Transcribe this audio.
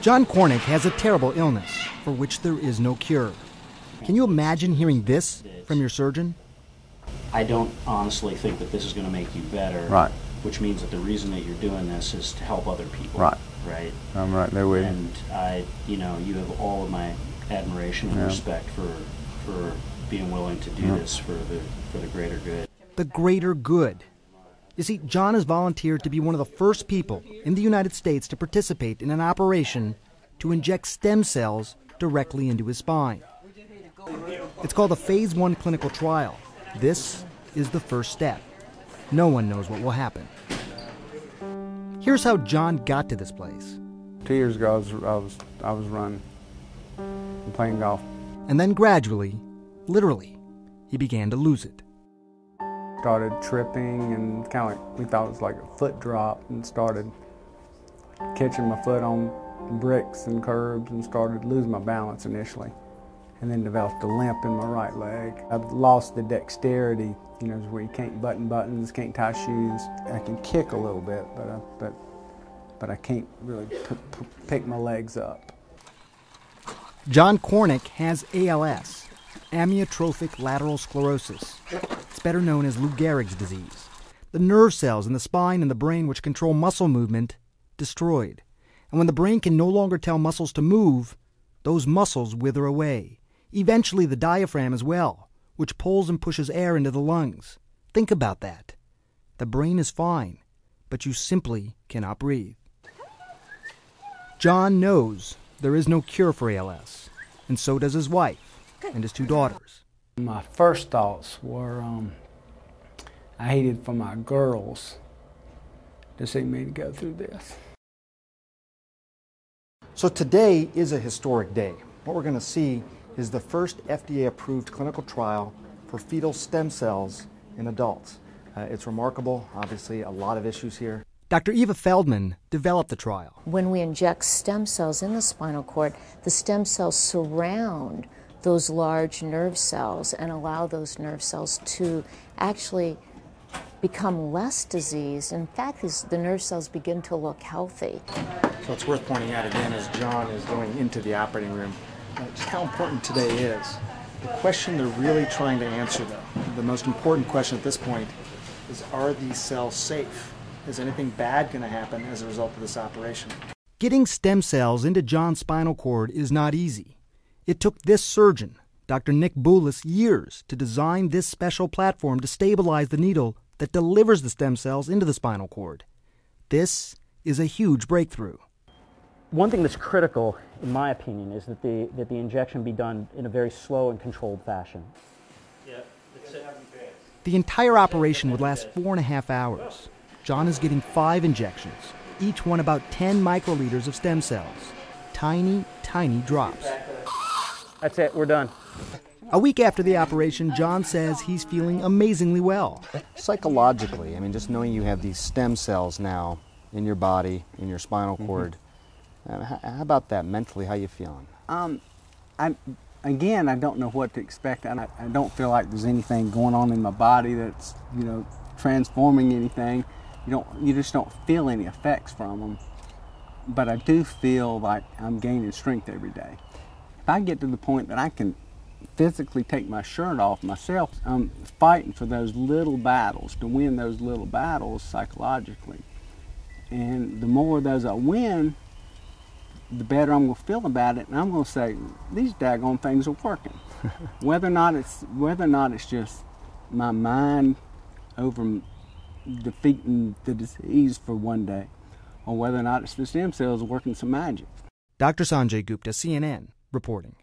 John Cornick has a terrible illness for which there is no cure. Can you imagine hearing this from your surgeon? I don't honestly think that this is going to make you better. Right. Which means that the reason that you're doing this is to help other people. Right. Right. I'm right there with you. And you have all of my admiration and respect for being willing to do this for the greater good. The greater good. You see, John has volunteered to be one of the first people in the United States to participate in an operation to inject stem cells directly into his spine. It's called a Phase 1 clinical trial. This is the first step. No one knows what will happen. Here's how John got to this place. 2 years ago, I was running and playing golf. And then gradually, literally, he began to lose it. Started tripping and kind of like, we thought it was like a foot drop, and started catching my foot on bricks and curbs and started losing my balance initially. And then developed a limp in my right leg. I've lost the dexterity, where you can't button buttons, can't tie shoes. I can kick a little bit, but I can't really pick my legs up. John Cornick has ALS, amyotrophic lateral sclerosis. It's better known as Lou Gehrig's disease. The nerve cells in the spine and the brain which control muscle movement destroyed. And when the brain can no longer tell muscles to move, those muscles wither away. Eventually the diaphragm as well, which pulls and pushes air into the lungs. Think about that. The brain is fine, but you simply cannot breathe. John knows there is no cure for ALS, and so does his wife and his 2 daughters. My first thoughts were, I hated for my girls to see me go through this. So today is a historic day. What we're going to see is the first FDA-approved clinical trial for fetal stem cells in adults. It's remarkable, obviously a lot of issues here. Dr. Eva Feldman developed the trial. When we inject stem cells in the spinal cord, the stem cells surround those large nerve cells and allow those nerve cells to actually become less diseased. In fact, the nerve cells begin to look healthy. So it's worth pointing out again as John is going into the operating room just how important today is. The question they're really trying to answer, though, the most important question at this point, is are these cells safe? Is anything bad going to happen as a result of this operation? Getting stem cells into John's spinal cord is not easy. It took this surgeon, Dr. Nick Boulis, years to design this special platform to stabilize the needle that delivers the stem cells into the spinal cord. This is a huge breakthrough. One thing that's critical, in my opinion, is that the injection be done in a very slow and controlled fashion. The entire operation would last 4.5 hours. John is getting 5 injections, each one about 10 microliters of stem cells. Tiny, tiny drops. That's it, we're done. A week after the operation, John says he's feeling amazingly well. Psychologically, just knowing you have these stem cells now in your body, in your spinal cord, how about that mentally? How you feeling? I don't know what to expect. I don't feel like there's anything going on in my body that's, transforming anything. You just don't feel any effects from them. But I do feel like I'm gaining strength every day. If I get to the point that I can physically take my shirt off myself, I'm fighting for those little battles, to win those little battles psychologically. And the more of those I win, the better I'm going to feel about it, and I'm going to say, these daggone things are working. whether or not it's just my mind over defeating the disease for one day, or whether or not it's the stem cells working some magic. Dr. Sanjay Gupta, CNN, reporting.